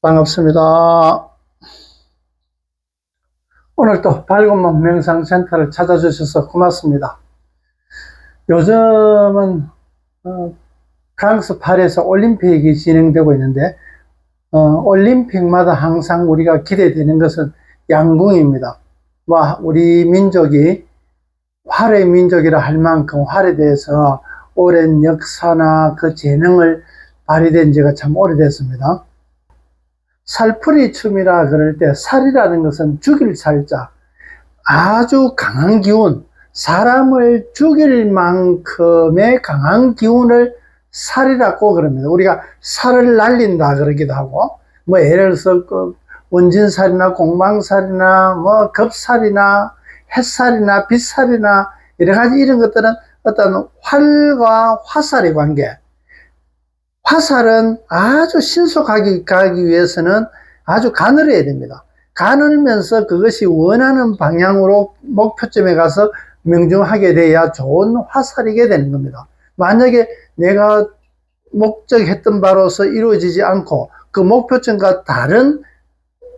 반갑습니다. 오늘도 밝은 몸 명상센터를 찾아주셔서 고맙습니다. 요즘은 프랑스 파리에서 올림픽이 진행되고 있는데 올림픽마다 항상 우리가 기대되는 것은 양궁입니다. 우리 민족이 활의 민족이라 할 만큼 활에 대해서 오랜 역사나 그 재능을 발휘된 지가 참 오래됐습니다. 살풀이 춤이라 그럴 때 살이라는 것은 죽일 살자, 아주 강한 기운, 사람을 죽일 만큼의 강한 기운을 살이라고 그럽니다. 우리가 살을 날린다 그러기도 하고, 예를 들어서 원진살이나 공방살이나 겁살이나 햇살이나 빛살이나 여러 가지 이런 것들은 어떤 활과 화살의 관계. 화살은 아주 신속하게 가기 위해서는 아주 가늘어야 됩니다. 가늘면서 그것이 원하는 방향으로 목표점에 가서 명중하게 돼야 좋은 화살이게 되는 겁니다. 만약에 내가 목적했던 바로서 이루어지지 않고 그 목표점과 다른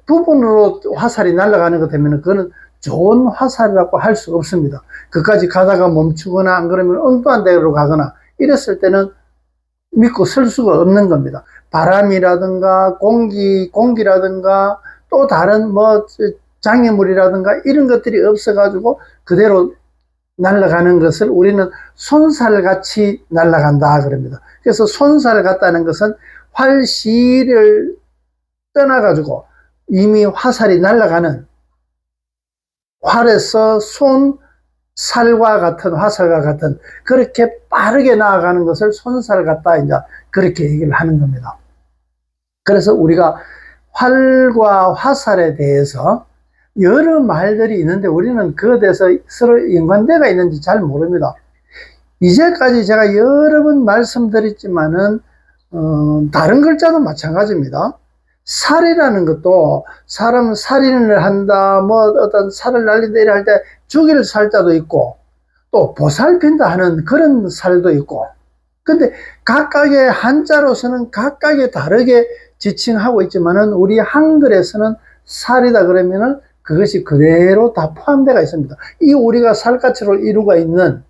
부분으로 화살이 날아가는 것 되면 그거는 좋은 화살이라고 할 수 없습니다. 그까지 가다가 멈추거나 안 그러면 엉뚱한 데로 가거나 이랬을 때는 믿고 설 수가 없는 겁니다. 바람이라든가 공기라든가 또 다른 장애물이라든가 이런 것들이 없어가지고 그대로 날아가는 것을 우리는 손살같이 날아간다 그럽니다. 그래서 손살 같다는 것은 활시를 떠나가지고 이미 화살이 날아가는 활에서 손살과 같은 화살과 같은 그렇게 빠르게 나아가는 것을 손살 같다 이제 그렇게 얘기를 하는 겁니다. 그래서 우리가 활과 화살에 대해서 여러 말들이 있는데 우리는 그에 대해서 서로 연관대가 있는지 잘 모릅니다. 이제까지 제가 여러 번 말씀드렸지만은 다른 글자도 마찬가지입니다. 살이라는 것도 사람은 살인을 한다, 어떤 살을 날린다 이럴 할 때 죽일 살자도 있고 또 보살핀다 하는 그런 살도 있고 근데 각각의 한자로서는 각각의 다르게 지칭하고 있지만은 우리 한글에서는 살이다 그러면은 그것이 그대로 다 포함되어 있습니다. 이 우리가 살갗으로 이루가 있는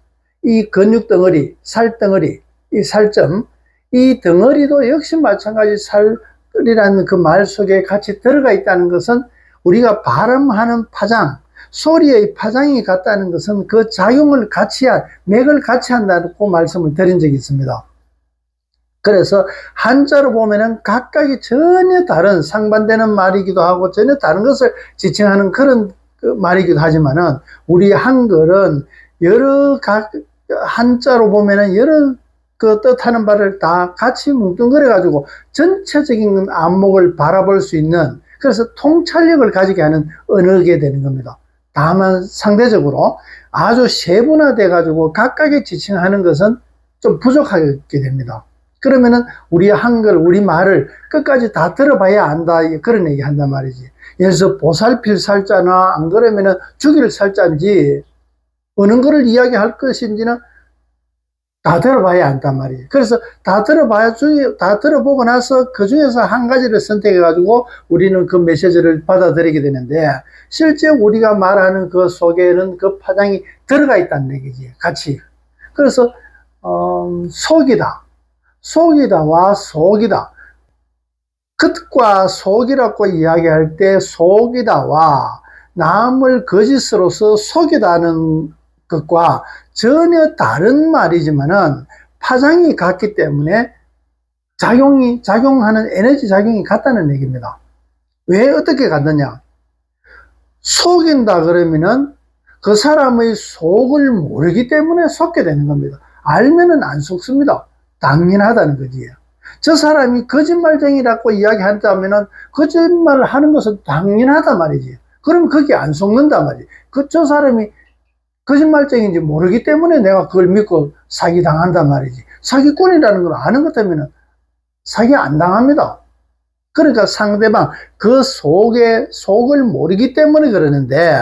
이 근육 덩어리, 살 덩어리, 이 살점, 이 덩어리도 역시 마찬가지 살이라는 그 말 속에 같이 들어가 있다는 것은 우리가 발음하는 파장, 소리의 파장이 같다는 것은 그 작용을 같이 맥을 같이 한다고 말씀을 드린 적이 있습니다. 그래서 한자로 보면은 각각이 전혀 다른 상반되는 말이기도 하고 전혀 다른 것을 지칭하는 그런 말이기도 하지만은 우리 한글은 한자로 보면은 여러 그 뜻하는 바를 다 같이 뭉뚱그려 가지고 전체적인 안목을 바라볼 수 있는 그래서 통찰력을 가지게 하는 언어게 되는 겁니다. 다만 상대적으로 아주 세분화돼 가지고 각각의 지칭하는 것은 좀 부족하게 됩니다. 그러면은 우리 한글, 우리 말을 끝까지 다 들어봐야 안다 그런 얘기 한단 말이지. 예를 들어서 보살필 살자나 안 그러면은 죽일 살자인지 어느 거를 이야기할 것인지는 다 들어봐야 안단 말이지. 그래서 다 들어보고 나서 그 중에서 한 가지를 선택해 가지고 우리는 그 메시지를 받아들이게 되는데 실제 우리가 말하는 그 속에는 그 파장이 들어가 있다는 얘기지 같이. 그래서 속이다와 속이다. 겉과 속이라고 이야기할 때 속이다와 남을 거짓으로서 속이다는 것과 전혀 다른 말이지만은 파장이 같기 때문에 작용하는 에너지 작용이 같다는 얘기입니다. 왜 어떻게 같느냐? 속인다 그러면은 그 사람의 속을 모르기 때문에 속게 되는 겁니다. 알면은 안 속습니다. 당연하다는 거지요. 저 사람이 거짓말쟁이라고 이야기한다면은 거짓말을 하는 것은 당연하단 말이지. 그럼 거기 안 속는단 말이지. 저 사람이 거짓말쟁이인지 모르기 때문에 내가 그걸 믿고 사기 당한단 말이지. 사기꾼이라는 걸 아는 것 때문에 사기 안 당합니다. 그러니까 상대방 그 속을 모르기 때문에 그러는데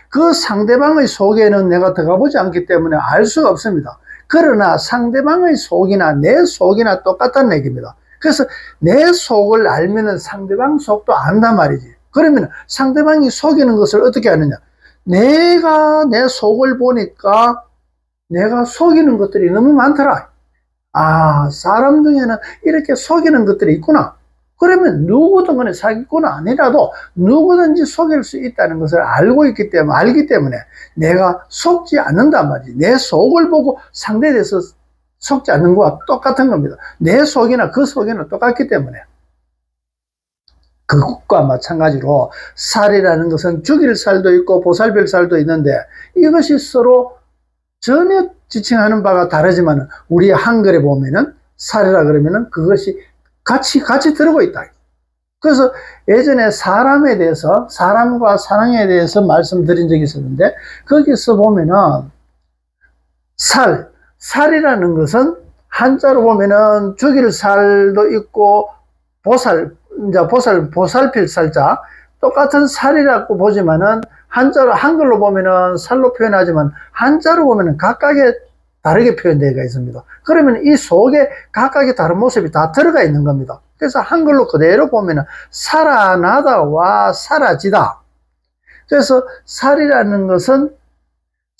그 상대방의 속에는 내가 들어가 보지 않기 때문에 알 수가 없습니다. 그러나 상대방의 속이나 내 속이나 똑같다는 얘기입니다. 그래서 내 속을 알면은 상대방 속도 안단 말이지. 그러면 상대방이 속이는 것을 어떻게 하느냐? 내가 내 속을 보니까 내가 속이는 것들이 너무 많더라. 아, 사람 중에는 이렇게 속이는 것들이 있구나. 그러면 누구든 간에 사기꾼은 아니라도 누구든지 속일 수 있다는 것을 알기 때문에 내가 속지 않는단 말이지. 내 속을 보고 상대에 대해서 속지 않는 것과 똑같은 겁니다. 내 속이나 그 속이나 똑같기 때문에. 그것과 마찬가지로 살이라는 것은 죽일 살도 있고 보살필 살도 있는데 이것이 서로 전혀 지칭하는 바가 다르지만 우리 한글에 보면은 살이라 그러면은 그것이 같이 들어가 있다. 그래서 예전에 사람에 대해서, 사람과 사랑에 대해서 말씀드린 적이 있었는데 거기서 보면은 살이라는 것은 한자로 보면은 죽일 살도 있고 보살필 살자 똑같은 살이라고 보지만은 한글로 보면은 살로 표현하지만 한자로 보면은 각각의 다르게 표현되어 있습니다. 그러면 이 속에 각각의 다른 모습이 다 들어가 있는 겁니다. 그래서 한글로 그대로 보면은 살아나다와 사라지다. 그래서 살이라는 것은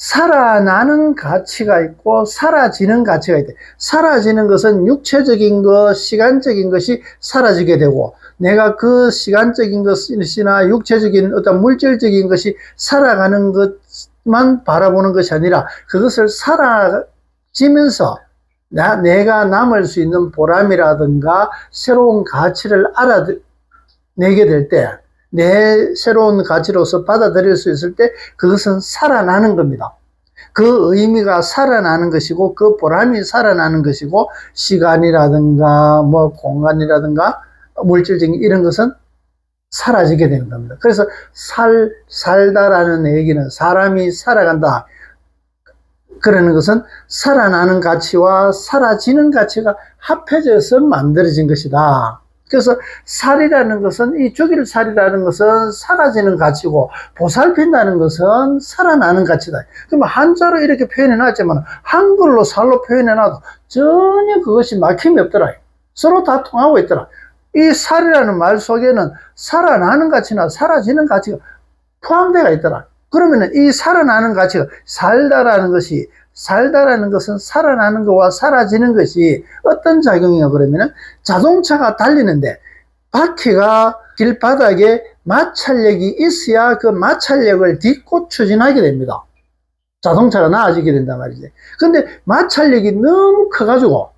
살아나는 가치가 있고 사라지는 가치가 있다. 사라지는 것은 육체적인 것, 시간적인 것이 사라지게 되고 내가 그 시간적인 것이나 육체적인 어떤 물질적인 것이 살아가는 것만 바라보는 것이 아니라 그것을 사라지면서 내가 남을 수 있는 보람이라든가 새로운 가치를 알아내게 될 때 내 새로운 가치로서 받아들일 수 있을 때 그것은 살아나는 겁니다. 그 의미가 살아나는 것이고 그 보람이 살아나는 것이고 시간이라든가 뭐 공간이라든가 물질적인 이런 것은 사라지게 되는 겁니다. 그래서 살다라는 얘기는 사람이 살아간다. 그러는 것은 살아나는 가치와 사라지는 가치가 합해져서 만들어진 것이다. 그래서 살이라는 것은 이 죽일 살이라는 것은 사라지는 가치고 보살핀다는 것은 살아나는 가치다. 그러면 한자로 이렇게 표현해 놨지만 한글로 살로 표현해 놔도 전혀 그것이 막힘이 없더라. 서로 다 통하고 있더라. 이 살이라는 말 속에는 살아나는 가치나 사라지는 가치가 포함되어 있더라. 그러면 이 살아나는 가치가 살다라는 것은 살아나는 것과 사라지는 것이 어떤 작용이냐 그러면은 자동차가 달리는데 바퀴가 길바닥에 마찰력이 있어야 그 마찰력을 딛고 추진하게 됩니다. 자동차가 나아지게 된단 말이지. 근데 마찰력이 너무 커가지고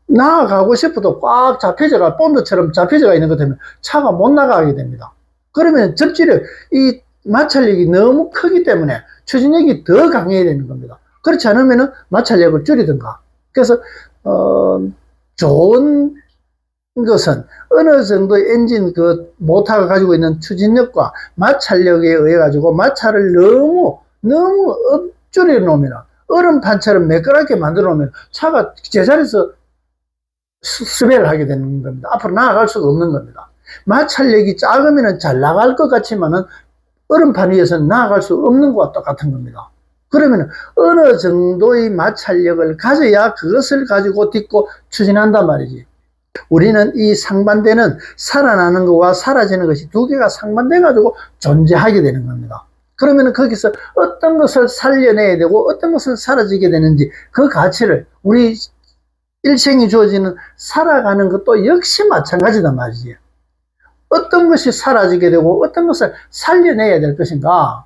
나아가고 싶어도 꽉 잡혀져가 본드처럼 잡혀져가 있는 것 때문에 차가 못 나가게 됩니다. 그러면 접지력, 이 마찰력이 너무 크기 때문에 추진력이 더 강해야 되는 겁니다. 그렇지 않으면 마찰력을 줄이든가. 그래서 좋은 것은 어느 정도 엔진 그 모터가 가지고 있는 추진력과 마찰력에 의해 가지고 마찰을 너무 줄여 놓으면 얼음판처럼 매끄럽게 만들어 놓으면 차가 제자리에서 스배를 하게 되는 겁니다. 앞으로 나아갈 수가 없는 겁니다. 마찰력이 작으면 잘 나갈 것 같지만은 얼음판 위에서는 나아갈 수 없는 것과 똑같은 겁니다. 그러면 어느 정도의 마찰력을 가져야 그것을 가지고 딛고 추진한단 말이지. 우리는 이 상반되는 살아나는 것과 사라지는 것이 두 개가 상반돼 가지고 존재하게 되는 겁니다. 그러면 거기서 어떤 것을 살려내야 되고 어떤 것은 사라지게 되는지 그 가치를 우리 일생이 주어지는 살아가는 것도 역시 마찬가지단 말이지. 어떤 것이 사라지게 되고 어떤 것을 살려내야 될 것인가,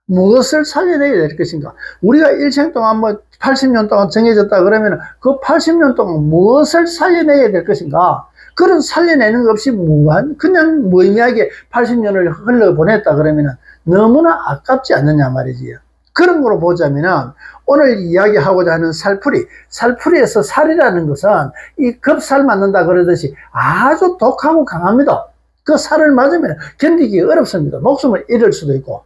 무엇을 살려내야 될 것인가. 우리가 일생 동안 뭐 80년 동안 정해졌다 그러면 그 80년 동안 무엇을 살려내야 될 것인가. 그런 살려내는 것 없이 그냥 무의미하게 80년을 흘러보냈다 그러면 너무나 아깝지 않느냐 말이지. 그런 거로 보자면 오늘 이야기하고자 하는 살풀이에서 살이라는 것은 이 겁살 맞는다 그러듯이 아주 독하고 강합니다. 그 살을 맞으면 견디기 어렵습니다. 목숨을 잃을 수도 있고.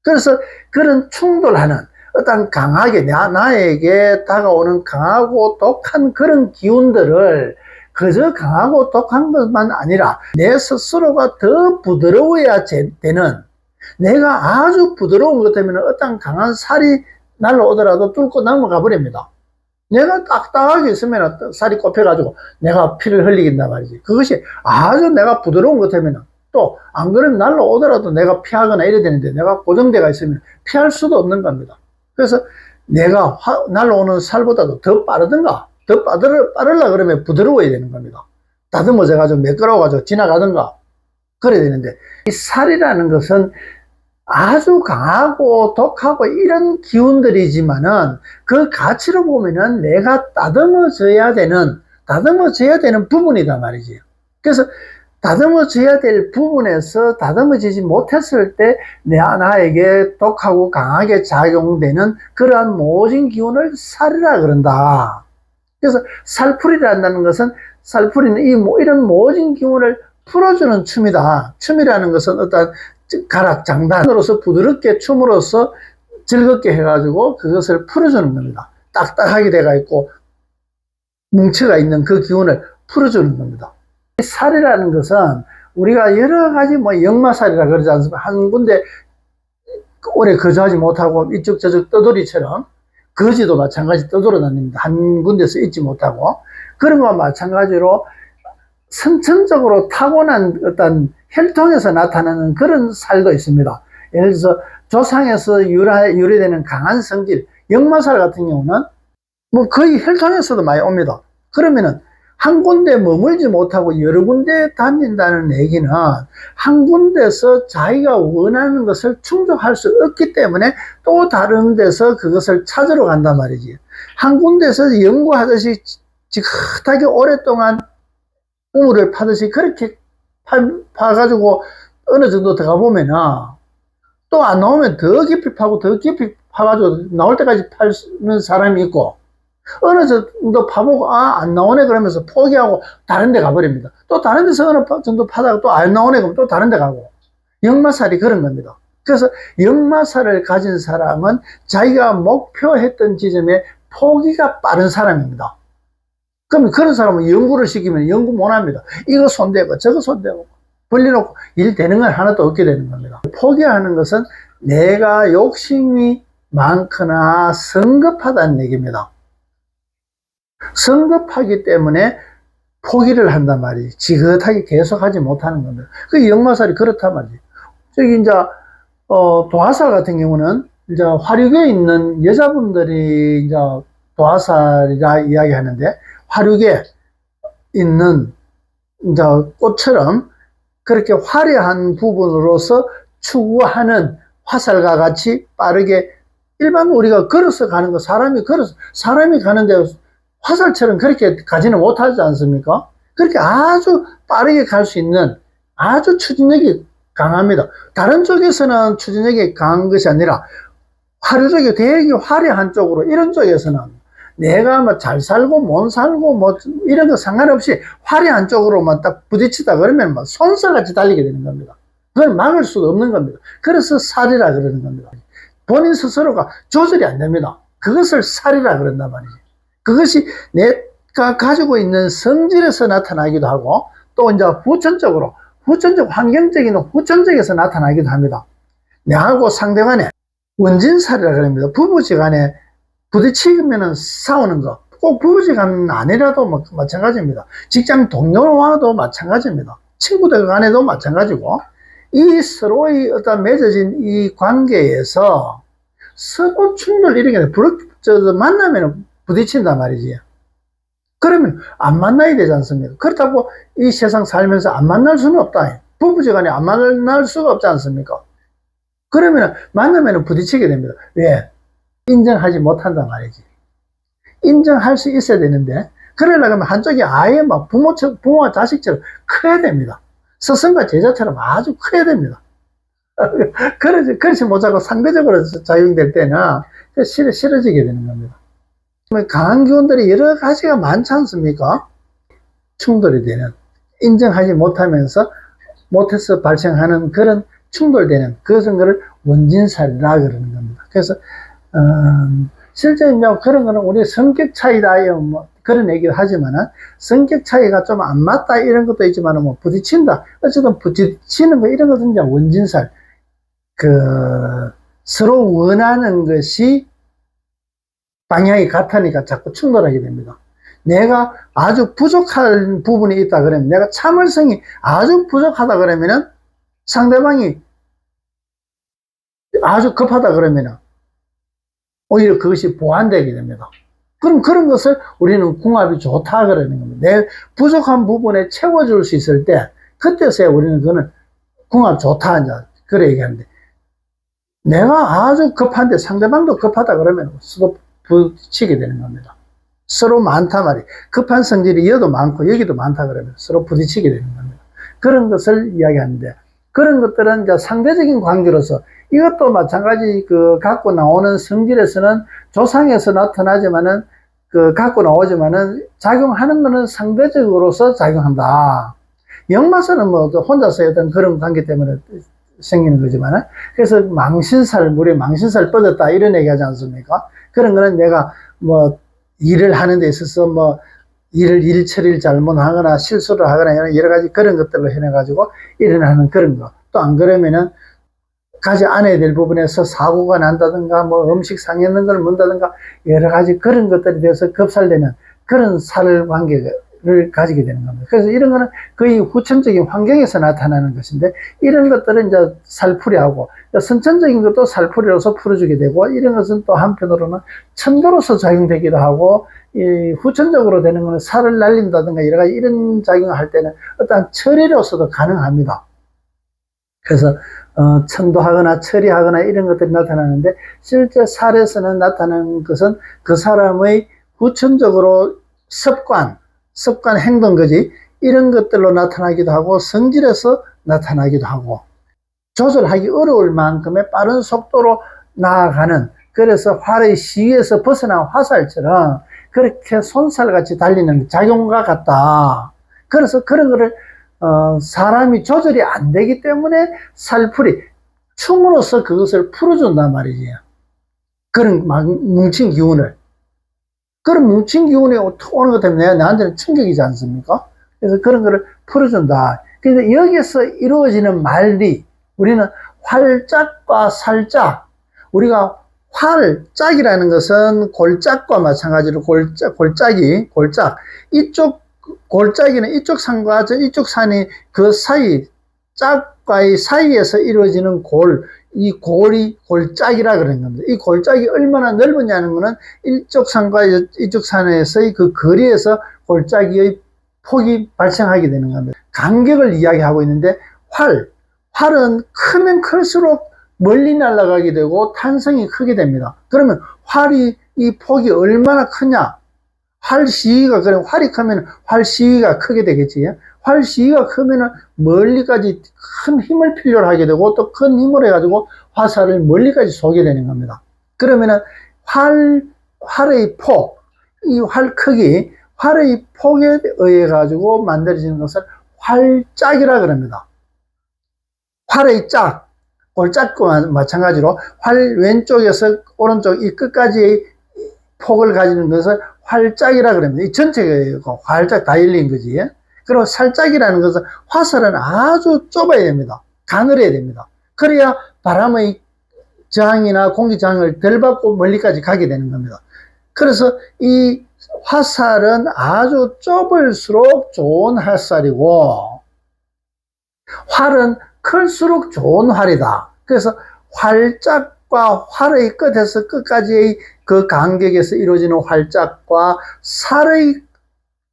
그래서 그런 충돌하는 어떤 강하게 나에게 다가오는 강하고 독한 그런 기운들을 그저 강하고 독한 것만 아니라 내 스스로가 더 부드러워야 되는, 내가 아주 부드러운 것 때문에 어떤 강한 살이 날라오더라도 뚫고 넘어가 버립니다. 내가 딱딱하게 있으면 살이 꼽혀가지고 내가 피를 흘리긴단 말이지. 그것이 아주 내가 부드러운 것 같으면 또 안 그러면 날라오더라도 내가 피하거나 이래야 되는데 내가 고정대가 있으면 피할 수도 없는 겁니다. 그래서 내가 날라오는 살보다도 더 빠르든가 더 빠르려 그러면 부드러워야 되는 겁니다. 다듬어져가지고 매끄러워가지고 지나가든가 그래야 되는데 이 살이라는 것은 아주 강하고 독하고 이런 기운들이지만은 그 가치로 보면은 내가 다듬어져야 되는 부분이다 말이지. 그래서 다듬어져야 될 부분에서 다듬어지지 못했을 때 나에게 독하고 강하게 작용되는 그러한 모진 기운을 살이라 그런다. 그래서 살풀이란다는 것은 살풀이는 이런 모진 기운을 풀어주는 춤이다. 춤이라는 것은 어떤 가락 장단으로서 부드럽게 춤으로써 즐겁게 해가지고 그것을 풀어주는 겁니다. 딱딱하게 돼가 있고 뭉쳐가 있는 그 기운을 풀어주는 겁니다. 이 살이라는 것은 우리가 여러 가지 역마살이라 그러지 않습니까? 한 군데 오래 거주하지 못하고 이쪽 저쪽 떠돌이처럼 거지도 마찬가지 떠돌아다닙니다. 한 군데서 있지 못하고 그런 것과 마찬가지로 선천적으로 타고난 어떤 혈통에서 나타나는 그런 살도 있습니다. 예를 들어서 조상에서 유래되는 강한 성질, 역마살 같은 경우는 거의 혈통에서도 많이 옵니다. 그러면은 한 군데 머물지 못하고 여러 군데 다닌다는 얘기는 한 군데서 자기가 원하는 것을 충족할 수 없기 때문에 또 다른 데서 그것을 찾으러 간단 말이지. 한 군데서 연구하듯이 지긋하게 오랫동안 우물을 파듯이 그렇게 파가지고 어느 정도 들어가 보면은 또 안 나오면 더 깊이 파고 더 깊이 파가지고 나올 때까지 파는 사람이 있고 어느 정도 파보고 안 나오네 그러면서 포기하고 다른 데 가버립니다. 또 다른 데서 어느 정도 파다가 또 안 나오네 그러면 또 다른 데 가고 역마살이 그런 겁니다. 그래서 역마살을 가진 사람은 자기가 목표했던 지점에 포기가 빠른 사람입니다. 그러면 그런 사람은 연구를 시키면 연구 못합니다. 이거 손대고 저거 손대고 벌려놓고 일 되는 건 하나도 없게 되는 겁니다. 포기하는 것은 내가 욕심이 많거나 성급하다는 얘기입니다. 성급하기 때문에 포기를 한단 말이지. 지긋하게 계속 하지 못하는 겁니다. 그 역마살이 그렇단 말이지. 저기 이제 도화살 같은 경우는 이제 화륙에 있는 여자분들이 이제 도화살이라 이야기하는데 화륙에 있는 이제 꽃처럼 그렇게 화려한 부분으로서 추구하는 화살과 같이 빠르게 일반 우리가 걸어서 가는 거 사람이 가는데 화살처럼 그렇게 가지는 못하지 않습니까? 그렇게 아주 빠르게 갈 수 있는 아주 추진력이 강합니다. 다른 쪽에서는 추진력이 강한 것이 아니라 화류 쪽이 되게 화려한 쪽으로 이런 쪽에서는 내가 잘 살고 못 살고 이런 거 상관없이 화려한 쪽으로만 딱 부딪히다 그러면 손살같이 달리게 되는 겁니다. 그걸 막을 수도 없는 겁니다. 그래서 살이라 그러는 겁니다. 본인 스스로가 조절이 안 됩니다. 그것을 살이라 그런단 말이지. 그것이 내가 가지고 있는 성질에서 나타나기도 하고 또 이제 후천적 환경적인 후천적에서 나타나기도 합니다. 내하고 상대간에 원진살이라 그럽니다. 부부지간에 부딪히면 싸우는 거 꼭 부부지간 아니라도 마찬가지입니다. 직장 동료와도 마찬가지입니다. 친구들 간에도 마찬가지고 이 서로의 어떤 맺어진 이 관계에서 서로 충돌 이런 게 만나면 부딪힌단 말이지. 그러면 안 만나야 되지 않습니까? 그렇다고 이 세상 살면서 안 만날 수는 없다. 부부지간에 안 만날 수가 없지 않습니까? 그러면 만나면 부딪히게 됩니다. 왜? 인정하지 못한단 말이지. 인정할 수 있어야 되는데 그러려면 한쪽이 아예 부모와 자식처럼 커야 됩니다. 스승과 제자처럼 아주 커야 됩니다. 그렇지 못하고 상대적으로 작용될 때는 싫어지게 되는 겁니다. 강한 기운들이 여러 가지가 많지 않습니까? 충돌이 되는, 인정하지 못해서 발생하는 그런 충돌되는 그것을 원진살이라 그러는 겁니다. 그래서 실제 그런 거는 우리 성격 차이다 그런 얘기를 하지만은 성격 차이가 좀 안 맞다 이런 것도 있지만은 부딪힌다 어쨌든 부딪히는 거 이런 것은 이제 원진살 서로 원하는 것이 방향이 같으니까 자꾸 충돌하게 됩니다. 내가 아주 부족한 부분이 있다 그러면, 내가 참을성이 아주 부족하다 그러면은 상대방이 아주 급하다 그러면은 오히려 그것이 보완되게 됩니다. 그럼 그런 것을 우리는 궁합이 좋다 그러는 겁니다. 내 부족한 부분에 채워줄 수 있을 때, 그때서야 우리는 그거는 궁합 좋다 이제 그래 얘기하는데, 내가 아주 급한데 상대방도 급하다 그러면 서로 부딪히게 되는 겁니다. 서로 많다 말이, 급한 성질이 여도 많고 여기도 많다 그러면 서로 부딪히게 되는 겁니다. 그런 것을 이야기하는데, 그런 것들은 이제 상대적인 관계로서, 이것도 마찬가지 갖고 나오는 성질에서는 조상에서 나타나지만은 갖고 나오지만은 작용하는 것은 상대적으로서 작용한다. 역마서는 뭐 혼자서 어떤 그런 관계 때문에 생기는 거지만은, 그래서 망신살, 물에 망신살 뻗었다 이런 얘기 하지 않습니까? 그런 거는 내가 뭐 일을 하는 데 있어서 뭐 일 처리를 잘못하거나 실수를 하거나 여러 가지 그런 것들로 해내가지고 일어나는 그런 거. 또 안 그러면은 가지 않아야 될 부분에서 사고가 난다든가 뭐 음식 상했는 걸 문다든가 여러 가지 그런 것들에 대해서 급살되는 그런 살 관계를 가지게 되는 겁니다. 그래서 이런 거는 거의 후천적인 환경에서 나타나는 것인데, 이런 것들은 이제 살풀이하고, 선천적인 것도 살풀이로서 풀어주게 되고, 이런 것은 또 한편으로는 천도로서 작용되기도 하고, 이 후천적으로 되는 것은 살을 날린다든가 여러 가지 이런 작용을 할 때는 어떠한 처리로서도 가능합니다. 그래서 천도하거나 처리하거나 이런 것들이 나타나는데, 실제 살에서는 나타나는 것은 그 사람의 후천적으로 습관 행동 거지 이런 것들로 나타나기도 하고, 성질에서 나타나기도 하고, 조절하기 어려울 만큼의 빠른 속도로 나아가는, 그래서 활의 시위에서 벗어난 화살처럼 그렇게 손살같이 달리는 작용과 같다. 그래서 그런 거를 사람이 조절이 안 되기 때문에 살풀이, 춤으로써 그것을 풀어준단 말이지. 그런 뭉친 기운을. 그런 뭉친 기운이 오는 것 때문에 나한테는 충격이지 않습니까? 그래서 그런 거를 풀어준다. 그래서 여기서 이루어지는 말이, 우리는 활짝과 살짝, 우리가 활짝이라는 것은 골짝과 마찬가지로 골짝, 이쪽 골짜기는 이쪽 산과 이쪽 산이 그 사이, 짝과의 사이에서 이루어지는 이 골이 골짜기라 그런 겁니다. 이 골짜기 얼마나 넓으냐는 것은 이쪽 산과 이쪽 산에서의 그 거리에서 골짜기의 폭이 발생하게 되는 겁니다. 간격을 이야기하고 있는데, 활은 크면 클수록 멀리 날아가게 되고 탄성이 크게 됩니다. 그러면 활이 이 폭이 얼마나 크냐? 활 시위가, 그럼 활이 크면 활 시위가 크게 되겠지. 활 시위가 크면은 멀리까지 큰 힘을 필요로 하게 되고, 또 큰 힘을 해가지고 화살을 멀리까지 쏘게 되는 겁니다. 그러면은 활의 폭, 이 활 크기, 활의 폭에 의해 가지고 만들어지는 것을 활짝이라 그럽니다. 활의 짝, 골짝과 마찬가지로 활 왼쪽에서 오른쪽 이 끝까지의 폭을 가지는 것을 활짝이라 그럽니다. 이 전체가 활짝 다 열린 거지. 그리고 살짝이라는 것은 화살은 아주 좁아야 됩니다. 가늘어야 됩니다. 그래야 바람의 저항이나 공기 저항을 덜 받고 멀리까지 가게 되는 겁니다. 그래서 이 화살은 아주 좁을수록 좋은 화살이고, 활은 클수록 좋은 활이다. 그래서 활짝과 활의 끝에서 끝까지의 그 간격에서 이루어지는 활짝과 살의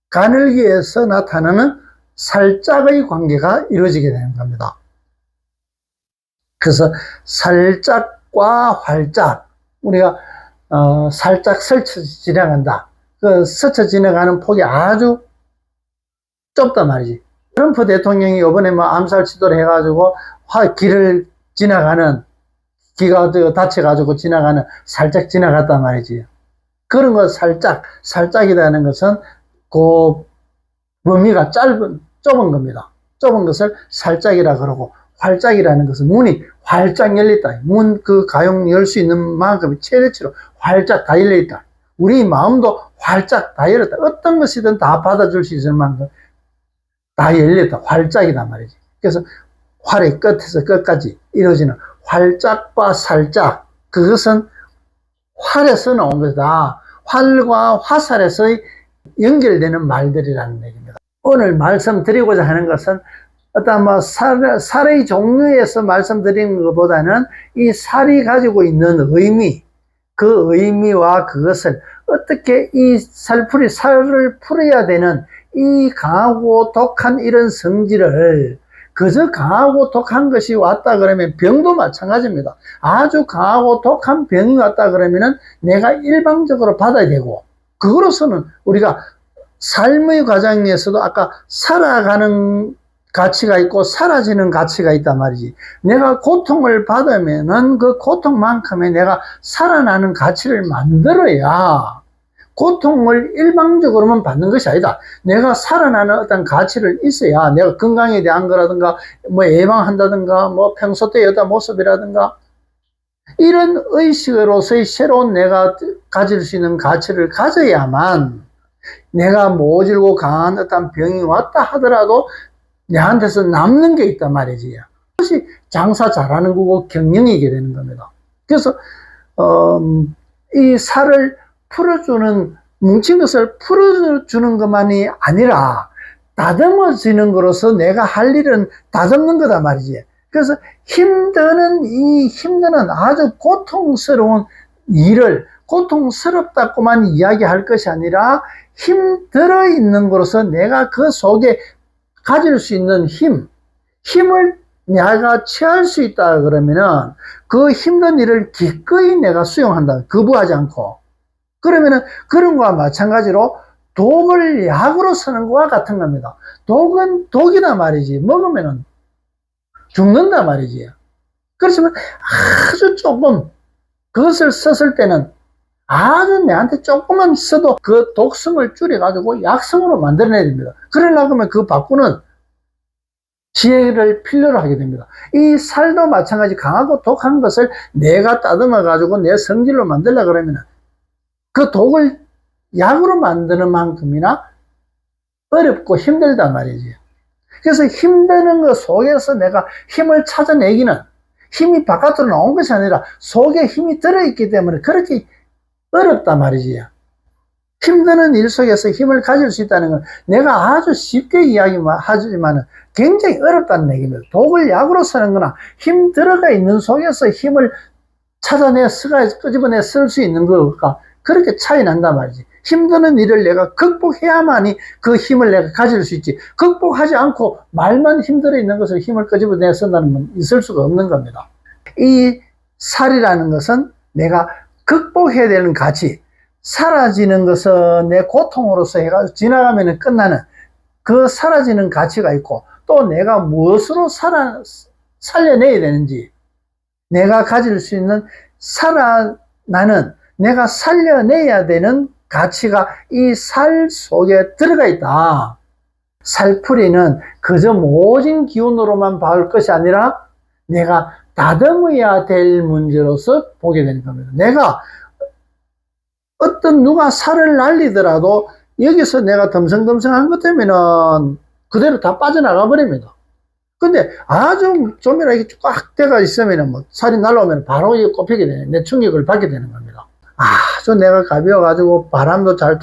가늘기에서 나타나는 살짝의 관계가 이루어지게 되는 겁니다. 그래서 살짝과 활짝, 우리가 살짝 스쳐 지나간다. 그 스쳐 지나가는 폭이 아주 좁단 말이지. 트럼프 대통령이 이번에 뭐 암살 시도를 해가지고 길을 지나가는, 기가 다쳐가지고 지나가는, 살짝 지나갔단 말이지. 그런 거 살짝이라는 것은 그 범위가 좁은 겁니다. 좁은 것을 살짝이라 그러고, 활짝이라는 것은 문이 활짝 열렸다. 문 가용 열 수 있는 만큼의 최대치로 활짝 다 열려있다. 우리 마음도 활짝 다 열렸다. 어떤 것이든 다 받아줄 수 있을 만큼 다 열렸다. 활짝이란 말이지. 그래서 활의 끝에서 끝까지 이루어지는 활짝과 살짝, 그것은 활에서 나온 것이다. 활과 화살에서 연결되는 말들이라는 얘기입니다. 오늘 말씀드리고자 하는 것은 어떤 살의 종류에서 말씀드리는 것보다는 이 살이 가지고 있는 의미, 그 의미와 그것을 어떻게 이 살을 풀어야 되는 이 강하고 독한 이런 성질을 그저 강하고 독한 것이 왔다 그러면 병도 마찬가지입니다. 아주 강하고 독한 병이 왔다 그러면은 내가 일방적으로 받아야 되고, 그거로서는 우리가 삶의 과정에서도 아까 살아가는 가치가 있고 사라지는 가치가 있단 말이지. 내가 고통을 받으면은 그 고통만큼의 내가 살아나는 가치를 만들어야, 고통을 일방적으로만 받는 것이 아니다. 내가 살아나는 어떤 가치를 있어야 내가 건강에 대한 거라든가 예방한다든가 평소 때의 어떤 모습이라든가 이런 의식으로서의 새로운 내가 가질 수 있는 가치를 가져야만 내가 모질고 강한 어떤 병이 왔다 하더라도 내한테서 남는 게 있단 말이지. 그것이 장사 잘하는 거고 경영이게 되는 겁니다. 그래서 이 살을 풀어주는, 뭉친 것을 풀어주는 것만이 아니라 다듬어지는 것으로서 내가 할 일은 다듬는 거다 말이지. 그래서 이 힘드는 아주 고통스러운 일을 고통스럽다고만 이야기할 것이 아니라 힘들어 있는 것으로서 내가 그 속에 가질 수 있는 힘을 내가 취할 수 있다 그러면은 그 힘든 일을 기꺼이 내가 수용한다. 거부하지 않고. 그러면은 그런 거와 마찬가지로 독을 약으로 쓰는 것과 같은 겁니다. 독은 독이다 말이지. 먹으면은 죽는다 말이지. 그렇지만 아주 조금 그것을 썼을 때는 아주 내한테 조금만 써도 그 독성을 줄여가지고 약성으로 만들어내야 됩니다. 그러려고 하면 그 바꾸는 지혜를 필요로 하게 됩니다. 이 살도 마찬가지 강하고 독한 것을 내가 따듬어가지고 내 성질로 만들려고 그러면 그 독을 약으로 만드는 만큼이나 어렵고 힘들단 말이지. 그래서 힘드는 것 속에서 내가 힘을 찾아내기는, 힘이 바깥으로 나온 것이 아니라 속에 힘이 들어있기 때문에 그렇게 어렵단 말이지. 힘드는 일 속에서 힘을 가질 수 있다는 건 내가 아주 쉽게 이야기하지만 굉장히 어렵다는 얘기입니다. 독을 약으로 쓰는 거나 힘 들어가 있는 속에서 힘을 끄집어내 쓸 수 있는 것과 그렇게 차이 난단 말이지. 힘드는 일을 내가 극복해야만이 그 힘을 내가 가질 수 있지. 극복하지 않고 말만 힘들어 있는 것을 힘을 끄집어내 쓴다는 건 있을 수가 없는 겁니다. 이 살이라는 것은 내가 극복해야 되는 가치, 사라지는 것은 내 고통으로서 해가지고 지나가면 끝나는 그 사라지는 가치가 있고, 또 내가 무엇으로 살려내야 되는지, 내가 가질 수 있는 내가 살려내야 되는 가치가 이 살 속에 들어가 있다. 살풀이는 그저 모진 기운으로만 봐올 것이 아니라 내가 다듬어야 될 문제로서 보게 되는 겁니다. 내가 누가 살을 날리더라도 여기서 내가 덤성덤성한 것 때문에는 그대로 다 빠져나가 버립니다. 근데 아주 조밀하게 꽉 돼가 있으면 살이 날라오면 바로 꼽히게 되는, 내 충격을 받게 되는 겁니다. 아주 내가 가벼워가지고 바람도 잘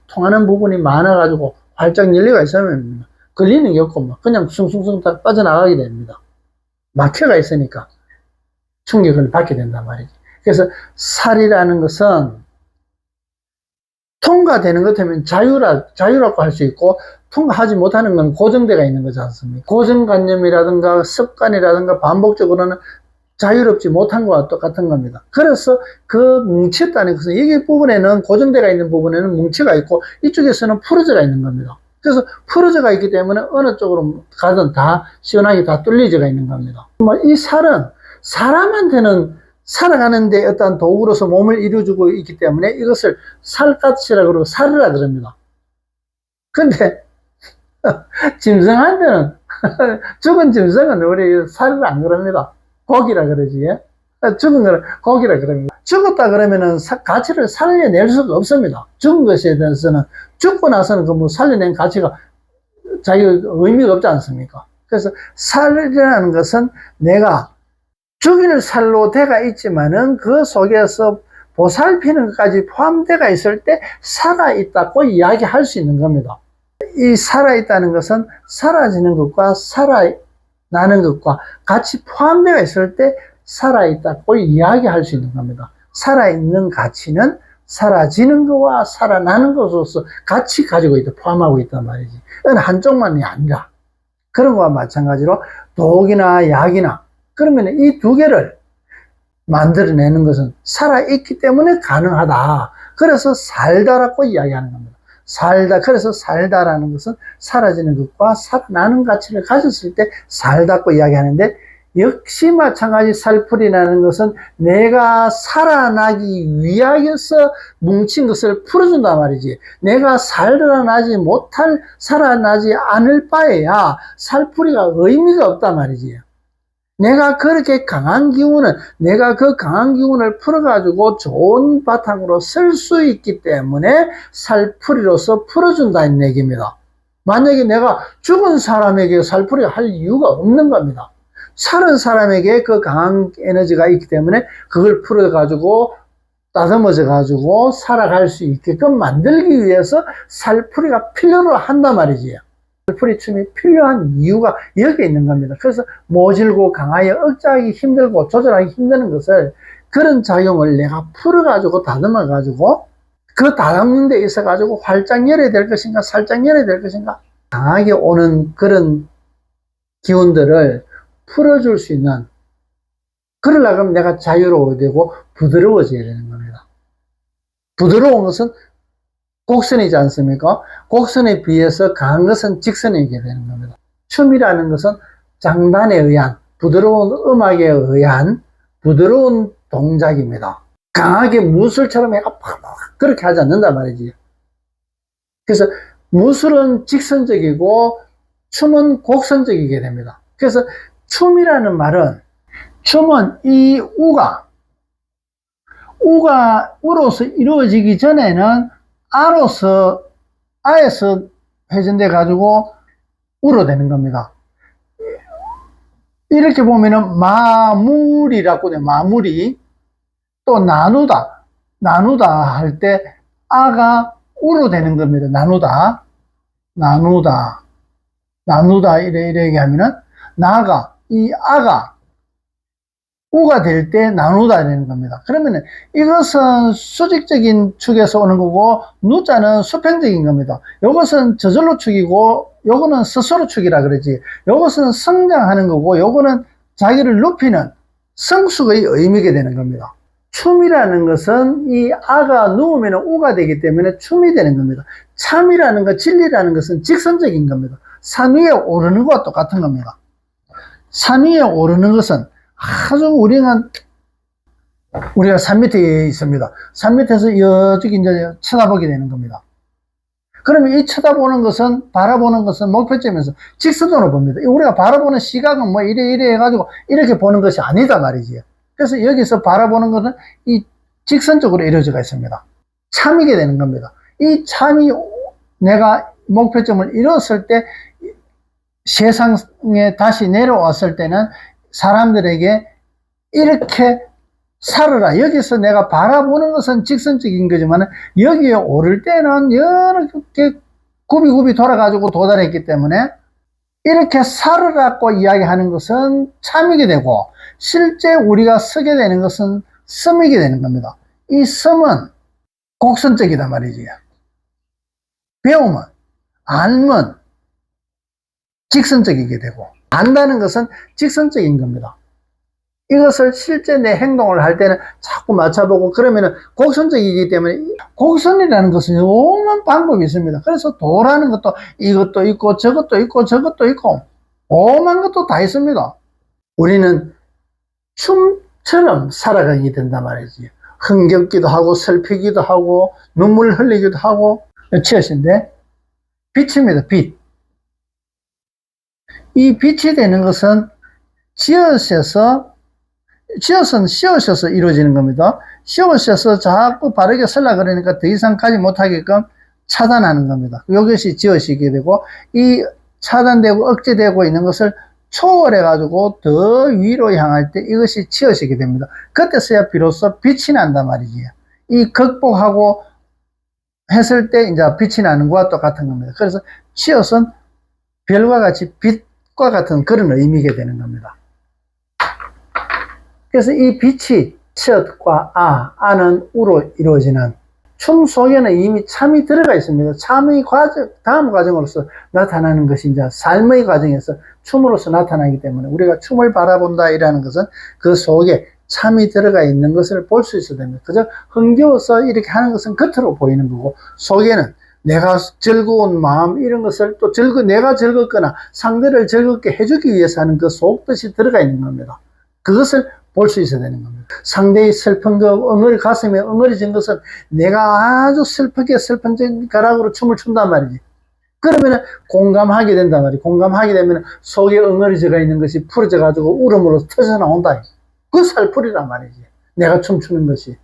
통하는 부분이 많아가지고 활짝 열리가 있으면 걸리는 게 없고 그냥 숭숭숭 다 빠져나가게 됩니다. 막혀가 있으니까 충격을 받게 된단 말이지. 그래서 살이라는 것은 통과되는 것 때문에 자유라고 할 수 있고, 통과하지 못하는 건 고정되어 있는 거지 않습니까? 고정관념이라든가 습관이라든가 반복적으로는 자유롭지 못한 것과 똑같은 겁니다. 그래서 그 뭉쳤다는 것은 여기 부분에는 고정되어 있는 부분에는 뭉치가 있고 이쪽에서는 풀어져가 있는 겁니다. 그래서 풀어져가 있기 때문에 어느 쪽으로 가든 다 시원하게 다 뚫려져가 있는 겁니다. 이 살은 사람한테는 살아가는데 어떤 도구로서 몸을 이루어주고 있기 때문에 이것을 살갗이라 그러고 살이라 그럽니다. 근데 짐승한테는 죽은 짐승은 우리 살을 안 그럽니다. 고기라 그러지. 죽은 거는 고기라 그럽니다. 죽었다 그러면은 가치를 살려낼 수가 없습니다. 죽은 것에 대해서는, 죽고 나서는 그 살려낸 가치가 자기 의미가 없지 않습니까? 그래서 살이라는 것은 내가 죽일 살로 돼가 있지만은 그 속에서 보살피는 것까지 포함되어 있을 때 살아있다고 이야기할 수 있는 겁니다. 이 살아있다는 것은 사라지는 것과 살아나는 것과 같이 포함되어 있을 때 살아있다고 이야기할 수 있는 겁니다. 살아있는 가치는 사라지는 것과 살아나는 것으로서 같이 가지고 있다, 포함하고 있단 말이지. 어느 한쪽만이 아니라. 그런 것과 마찬가지로 독이나 약이나, 그러면 이 두 개를 만들어내는 것은 살아있기 때문에 가능하다. 그래서 살다라고 이야기하는 겁니다. 그래서 살다라는 것은 사라지는 것과 살아나는 가치를 가졌을 때 살다고 이야기하는데, 역시 마찬가지 살풀이라는 것은 내가 살아나기 위하여서 뭉친 것을 풀어준단 말이지. 내가 살아나지 않을 바에야 살풀이가 의미가 없단 말이지. 내가 그 강한 기운을 풀어가지고 좋은 바탕으로 쓸 수 있기 때문에 살풀이로서 풀어준다는 얘기입니다. 만약에 내가 죽은 사람에게 살풀이를 할 이유가 없는 겁니다. 살은 사람에게 그 강한 에너지가 있기 때문에 그걸 풀어가지고 다듬어져가지고 살아갈 수 있게끔 만들기 위해서 살풀이가 필요로 한단 말이지. 살풀이춤이 필요한 이유가 여기에 있는 겁니다. 그래서 모질고 강하여 억제하기 힘들고 조절하기 힘드는 것을, 그런 작용을 내가 풀어가지고 다듬어가지고 그 다듬는 데 있어가지고 활짝 열어야 될 것인가 살짝 열어야 될 것인가, 강하게 오는 그런 기운들을 풀어줄 수 있는, 그러려면 내가 자유로워야 되고 부드러워져야 되는 겁니다. 부드러운 것은 곡선이지 않습니까? 곡선에 비해서 강한 것은 직선이게 되는 겁니다. 춤이라는 것은 장단에 의한, 부드러운 음악에 의한 부드러운 동작입니다. 강하게 무술처럼 해가 팍 그렇게 하지 않는단 말이지. 그래서 무술은 직선적이고 춤은 곡선적이게 됩니다. 그래서 춤이라는 말은, 춤은 이 우로서 이루어지기 전에는 아에서 회전돼 가지고 우로 되는 겁니다. 이렇게 보면은 마무리라고 해요. 마무리. 또 나누다 할 때 아가 우로 되는 겁니다. 나누다 이래 얘기하면은 이 아가 우가 될 때 나누다 되는 겁니다. 그러면은 이것은 수직적인 축에서 오는 거고, 누자는 수평적인 겁니다. 이것은 저절로 축이고, 요거는 스스로 축이라 그러지. 요것은 성장하는 거고, 요거는 자기를 높이는 성숙의 의미가 되는 겁니다. 춤이라는 것은 이 아가 누우면 우가 되기 때문에 춤이 되는 겁니다. 참이라는 것, 진리라는 것은 직선적인 겁니다. 산 위에 오르는 것과 똑같은 겁니다. 산 위에 오르는 것은 아주 우리가 산 밑에 있습니다. 산 밑에서 여기 이제 쳐다보게 되는 겁니다. 그러면 이 바라보는 것은 목표점에서 직선으로 봅니다. 우리가 바라보는 시각은 뭐 이래 해가지고 이렇게 보는 것이 아니다 말이지. 그래서 여기서 바라보는 것은 이 직선적으로 이루어져 있습니다. 참이게 되는 겁니다. 이 참이 내가 목표점을 이뤘을 때, 세상에 다시 내려왔을 때는 사람들에게 이렇게 살아라. 여기서 내가 바라보는 것은 직선적인 거지만, 여기에 오를 때는 여러 개 굽이 돌아가지고 도달했기 때문에 이렇게 살으라고 이야기하는 것은 참이게 되고, 실제 우리가 서게 되는 것은 섬이게 되는 겁니다. 이 섬은 곡선적이다 말이지. 배움은, 알면 직선적이게 되고, 안다는 것은 직선적인 겁니다. 이것을 실제 내 행동을 할 때는 자꾸 맞춰보고 그러면은 곡선적이기 때문에, 곡선이라는 것은 오만 방법이 있습니다. 그래서 도라는 것도 이것도 있고 저것도 있고 오만 것도 다 있습니다. 우리는 춤처럼 살아가게 된단 말이지. 흥겹기도 하고 슬피기도 하고 눈물 흘리기도 하고. 치엇인데 빛입니다. 빛. 이 빛이 되는 것은 지엇은 씌우셔서 이루어지는 겁니다. 씌우셔서 자꾸 바르게 쓰려고 그러니까 더 이상 가지 못하게끔 차단하는 겁니다. 이것이 지엇이게 되고, 이 차단되고 억제되고 있는 것을 초월해 가지고 더 위로 향할 때 이것이 지엇이게 됩니다. 그때서야 비로소 빛이 난단 말이지요. 이 극복하고 했을 때 이제 빛이 나는 것과 똑같은 겁니다. 그래서 치엇은 별과 같이 빛과 같은 그런 의미가 되는 겁니다. 그래서 이 빛이 치엇과 아는 우로 이루어지는 춤 속에는 이미 참이 들어가 있습니다. 참의 과정, 다음 과정으로서 나타나는 것이 이제 삶의 과정에서 춤으로서 나타나기 때문에 우리가 춤을 바라본다 이라는 것은 그 속에 참이 들어가 있는 것을 볼 수 있어야 됩니다. 그저 흥겨워서 이렇게 하는 것은 겉으로 보이는 거고 속에는 내가 즐거운 마음 이런 것을 또 내가 즐겁거나 상대를 즐겁게 해주기 위해서 하는 그 속뜻이 들어가 있는 겁니다. 그것을 볼 수 있어야 되는 겁니다. 상대의 슬픈 거, 가슴에 엉어리진 것은 내가 아주 슬프게 슬픈 가락으로 춤을 춘단 말이지. 그러면 공감하게 된단 말이지. 공감하게 되면 속에 엉어리져가 있는 것이 풀어져 가지고 울음으로 터져 나온다. 그 살풀이란 말이지. 내가 춤추는 것이.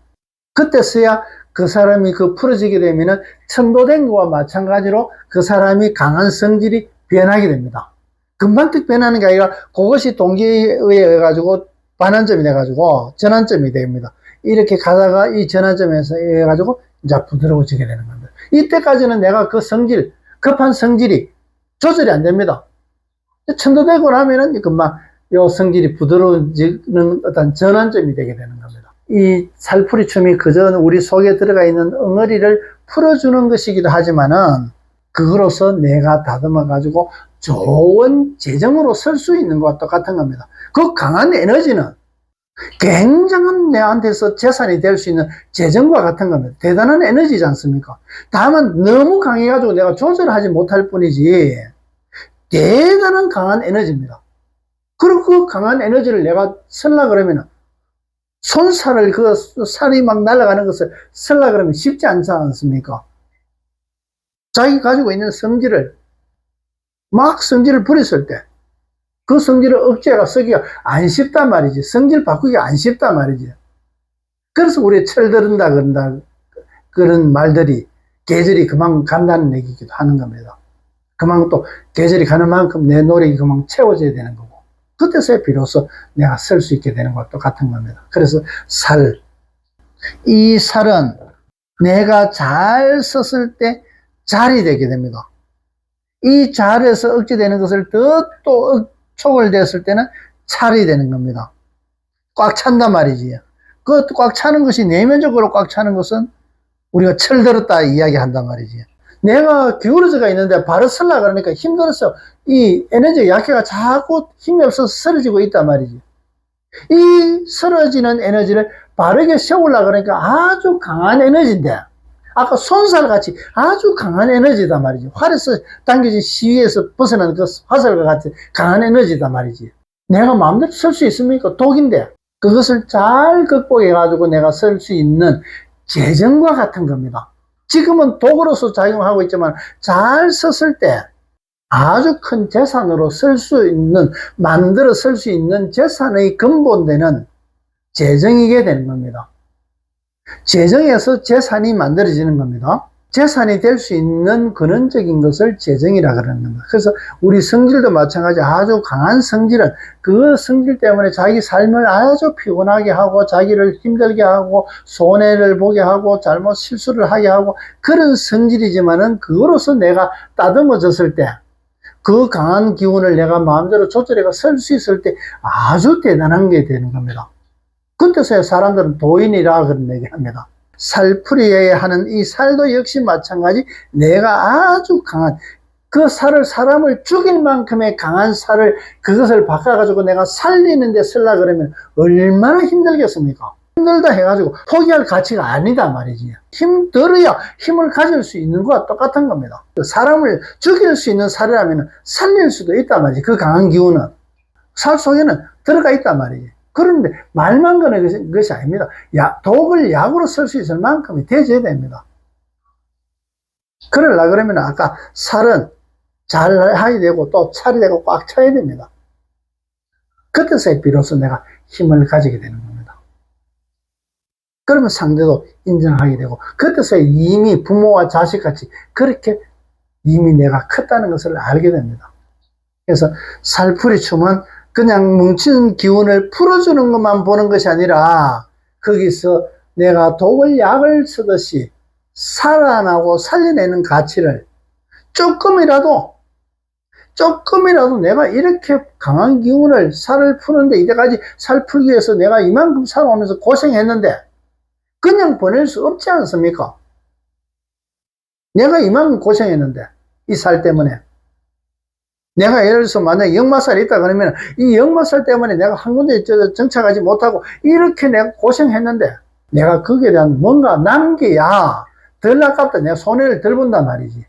그때서야 그 사람이 그 풀어지게 되면은 천도된 것과 마찬가지로 그 사람이 강한 성질이 변하게 됩니다. 금방 뜩 변하는 게 아니라 그것이 동기에 의해 가지고 반환점이 돼가지고 전환점이 됩니다. 이렇게 가다가 이 전환점에서 해가지고 이제 부드러워지게 되는 겁니다. 이때까지는 내가 그 성질, 급한 성질이 조절이 안 됩니다. 천도되고 나면은 금방 요 성질이 부드러워지는 어떤 전환점이 되게 되는 겁니다. 이 살풀이 춤이 그저 우리 속에 들어가 있는 엉어리를 풀어주는 것이기도 하지만은 그거로서 내가 다듬어 가지고 좋은 재정으로 설 수 있는 것과 똑같은 겁니다. 그 강한 에너지는 굉장한 내한테서 재산이 될 수 있는 재정과 같은 겁니다. 대단한 에너지지 않습니까? 다만 너무 강해가지고 내가 조절하지 못할 뿐이지 대단한 강한 에너지입니다. 그리고 그 강한 에너지를 내가 쓰려 그러면 손살을 그 살이 막 날아가는 것을 쓰려 그러면 쉽지 않지 않습니까? 자기 가지고 있는 성질을 부렸을 때 그 성질을 억제가 쓰기가 안 쉽단 말이지. 성질 바꾸기가 안 쉽단 말이지. 그래서 우리 철들은다 그런 말들이 계절이 그만 간다는 얘기기도 하는 겁니다. 그만 또 계절이 가는 만큼 내 노력이 그만 채워져야 되는 거고 그때서야 비로소 내가 쓸 수 있게 되는 것도 같은 겁니다. 그래서 이 살은 내가 잘 썼을 때 잘이 되게 됩니다. 이 잘에서 억제되는 것을 또 초월됐을 때는 찰이 되는 겁니다. 꽉 찬단 말이지. 그 꽉 차는 것이 내면적으로 꽉 차는 것은 우리가 철들었다 이야기한단 말이지. 내가 기울어져가 있는데 바로 쓰려고 그러니까 힘들어서 이 에너지 약해가 자꾸 힘이 없어서 쓰러지고 있단 말이지. 이 쓰러지는 에너지를 바르게 세우려고 그러니까 아주 강한 에너지인데 아까 손살같이 아주 강한 에너지다 말이지. 활에서 당겨진 시위에서 벗어난 그 화살과 같은 강한 에너지다 말이지. 내가 마음대로 쓸 수 있습니까? 독인데. 그것을 잘 극복해가지고 내가 쓸 수 있는 재정과 같은 겁니다. 지금은 독으로서 작용하고 있지만 잘 썼을 때 아주 큰 재산으로 만들어 쓸 수 있는 재산의 근본되는 재정이게 되는 겁니다. 재정에서 재산이 만들어지는 겁니다. 재산이 될 수 있는 근원적인 것을 재정이라 그러는 겁니다. 그래서 우리 성질도 마찬가지 아주 강한 성질은 그 성질 때문에 자기 삶을 아주 피곤하게 하고 자기를 힘들게 하고 손해를 보게 하고 잘못 실수를 하게 하고 그런 성질이지만은 그거로서 내가 따듬어졌을 때 그 강한 기운을 내가 마음대로 조절해서 쓸 수 있을 때 아주 대단한 게 되는 겁니다. 그때서야 사람들은 도인이라 그런 얘기 합니다. 살풀이에 하는 이 살도 역시 마찬가지 내가 아주 강한 그 살을 사람을 죽일 만큼의 강한 살을 그것을 바꿔가지고 내가 살리는데 쓰려고 그러면 얼마나 힘들겠습니까? 힘들다 해가지고 포기할 가치가 아니다 말이지. 힘들어야 힘을 가질 수 있는 것과 똑같은 겁니다. 사람을 죽일 수 있는 살이라면 살릴 수도 있단 말이지. 그 강한 기운은 살 속에는 들어가 있단 말이지. 그런데 말만 거는 것이 아닙니다. 독을 약으로 쓸 수 있을 만큼이 되져야 됩니다. 그러려고 그러면 아까 살은 잘 해야 되고 또 찰이 되고 꽉 차야 됩니다. 그때서야 비로소 내가 힘을 가지게 되는 겁니다. 그러면 상대도 인정하게 되고 그때서야 이미 부모와 자식같이 그렇게 이미 내가 컸다는 것을 알게 됩니다. 그래서 살풀이 춤은 그냥 뭉친 기운을 풀어주는 것만 보는 것이 아니라 거기서 내가 독을 약을 쓰듯이 살아나고 살려내는 가치를 조금이라도 내가 이렇게 강한 기운을 살을 푸는데, 이때까지 살 풀기 위해서 내가 이만큼 살아오면서 고생했는데 그냥 보낼 수 없지 않습니까? 내가 이만큼 고생했는데, 이 살 때문에. 내가 예를 들어서 만약에 역마살이 있다 그러면 이 역마살 때문에 내가 한 군데 정착하지 못하고 이렇게 내가 고생했는데, 내가 거기에 대한 뭔가 남겨야 덜 아깝다, 내가 손해를 덜 본단 말이지.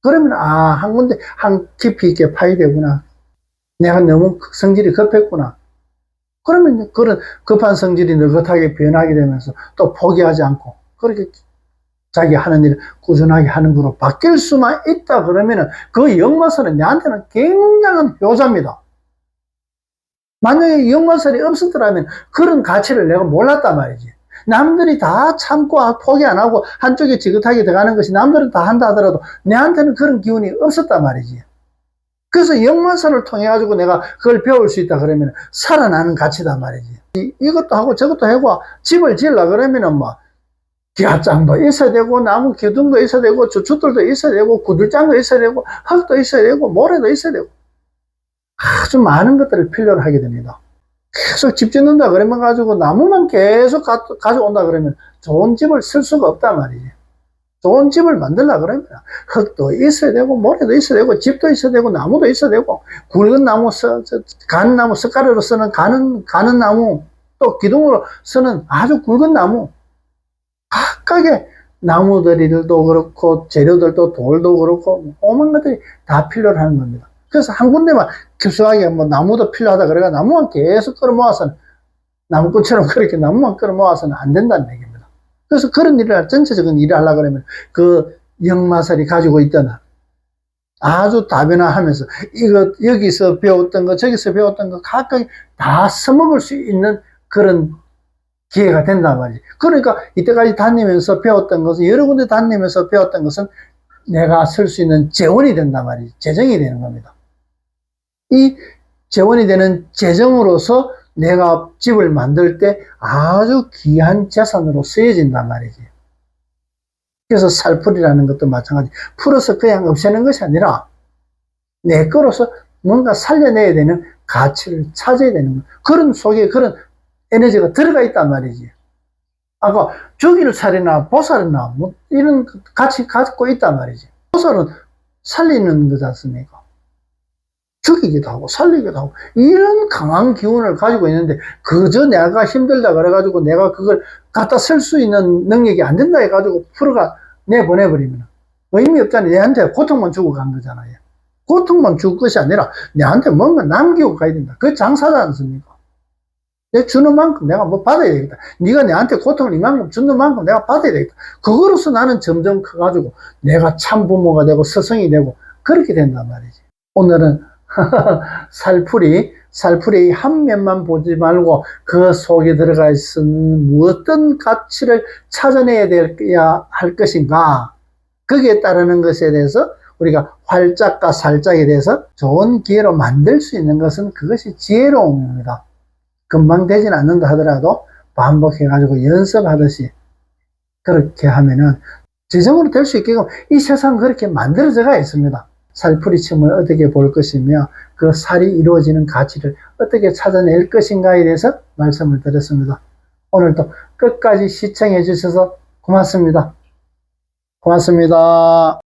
그러면 한 군데 깊이 있게 파야 되구나, 내가 너무 성질이 급했구나. 그러면 그런 급한 성질이 느긋하게 변하게 되면서 또 포기하지 않고 그렇게 자기 하는 일을 꾸준하게 하는 거로 바뀔 수만 있다 그러면은 그 역마살은 내한테는 굉장한 효자입니다. 만약에 역마살이 없었더라면 그런 가치를 내가 몰랐단 말이지. 남들이 다 참고 포기 안 하고 한쪽에 지긋하게 들어가는 것이 남들은 다 한다 하더라도 내한테는 그런 기운이 없었단 말이지. 그래서 역마살을 통해 가지고 내가 그걸 배울 수 있다 그러면 살아나는 가치단 말이지. 이것도 하고 저것도 하고 집을 지으려 그러면은 뭐 기와장도 있어야 되고 나무 기둥도 있어야 되고 주춧돌도 있어야 되고 구들장도 있어야 되고 흙도 있어야 되고 모래도 있어야 되고 아주 많은 것들을 필요로 하게 됩니다. 계속 집 짓는다 그러면 가지고 나무만 계속 가져온다 그러면 좋은 집을 쓸 수가 없단 말이지. 좋은 집을 만들려 그러면 흙도 있어야 되고 모래도 있어야 되고 집도 있어야 되고 나무도 있어야 되고 굵은 나무, 가는 나무, 석가루로 쓰는 가는 나무, 또 기둥으로 쓰는 아주 굵은 나무, 각각의 나무들도 그렇고 재료들도 돌도 그렇고 오만 것들이 다 필요로 하는 겁니다. 그래서 한 군데만 깊숙하게 뭐 나무도 필요하다 그래가 나무만 계속 끌어모아서는, 나무꾼처럼 그렇게 나무만 끌어모아서는 안 된다는 얘기입니다. 그래서 그런 일을, 전체적인 일을 하려고 그러면 그 역마살이 가지고 있던 아주 다변화하면서 이거 여기서 배웠던 거 저기서 배웠던 거 각각 다 써먹을 수 있는 그런 기회가 된단 말이지. 그러니까 이때까지 다니면서 배웠던 것은, 여러 군데 다니면서 배웠던 것은 내가 쓸 수 있는 재원이 된단 말이지. 재정이 되는 겁니다. 이 재원이 되는 재정으로서 내가 집을 만들 때 아주 귀한 재산으로 쓰여진단 말이지. 그래서 살풀이라는 것도 마찬가지. 풀어서 그냥 없애는 것이 아니라 내 거로서 뭔가 살려내야 되는 가치를 찾아야 되는 거. 그런 속에 그런 에너지가 들어가 있단 말이지. 아까 죽일 살이나 보살이나 뭐 이런 가치 갖고 있단 말이지. 보살은 살리는 거지 않습니까? 죽이기도 하고 살리기도 하고 이런 강한 기운을 가지고 있는데, 그저 내가 힘들다 그래가지고 내가 그걸 갖다 쓸 수 있는 능력이 안 된다 해가지고 풀어가 내보내버리면 의미 없잖아요. 내한테 고통만 주고 간 거잖아요. 고통만 줄 것이 아니라 내한테 뭔가 남기고 가야 된다. 그게 장사지 않습니까? 내 주는 만큼 내가 뭐 받아야 되겠다. 네가 내한테 고통을 이만큼 주는 만큼 내가 받아야 되겠다. 그거로서 나는 점점 커가지고 내가 참 부모가 되고 스승이 되고 그렇게 된단 말이지. 오늘은 살풀이 한 면만 보지 말고 그 속에 들어가 있는 어떤 가치를 찾아내야 할 것인가, 거기에 따르는 것에 대해서 우리가 활짝과 살짝에 대해서 좋은 기회로 만들 수 있는 것은 그것이 지혜로움입니다. 금방 되진 않는다 하더라도 반복해가지고 연습하듯이 그렇게 하면은 재정으로 될 수 있게끔 이 세상은 그렇게 만들어져가 있습니다. 살풀이침을 어떻게 볼 것이며 그 살이 이루어지는 가치를 어떻게 찾아낼 것인가에 대해서 말씀을 드렸습니다. 오늘도 끝까지 시청해 주셔서 고맙습니다. 고맙습니다.